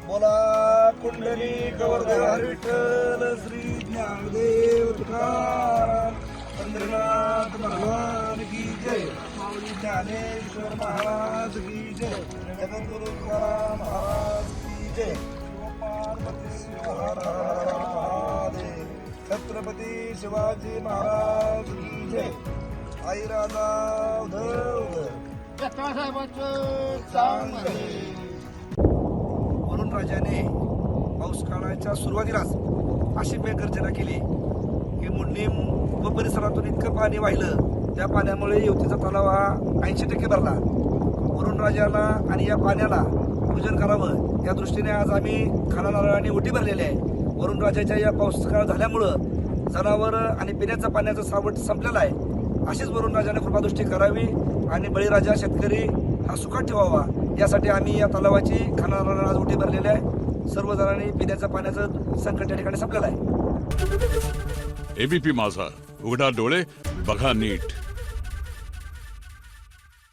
बोला कुंडली गवर्धन विठ्ठल श्री ज्ञानदेव तुकाराम पंढरीनाथ भगवान की जय, माऊली ज्ञानेश्वर महाराज की जय, जगद्गुरु तुकाराम महाराज की जय, पार्वती महाराज, छत्रपती शिवाजी महाराज की जय, आई राजा उधव चांगले. वरुण राजाने पाऊस काळाच्या सुरुवातीलाच अशी मेघगर्जना केली की मुंडीम व परिसरातून इतकं पाणी वाहिलं, त्या पाण्यामुळे युवतीचा तलाव हा 80% भरला. वरुण राजाला आणि या पाण्याला पूजन करावं या दृष्टीने आज आम्ही खाना नारळाने ओटी भरलेली आहे. वरुण राजाच्या या पाऊस काळ झाल्यामुळं जनावर आणि पिण्याचं पाण्याचं सावट संपलेलं आहे. अशीच वरुण राजाने कृपादृष्टी करावी आणि बळीराजा शेतकरी हा सुखात ठेवावा यासाठी आम्ही या तलावाची खाना नारळाने आज ओटी भरलेली आहे. सर्व जणांनी पिण्याचं पाण्याचं संकट या ठिकाणी संपलेलं आहे. एबीपी माझा, उघडा डोळे बघा नीट.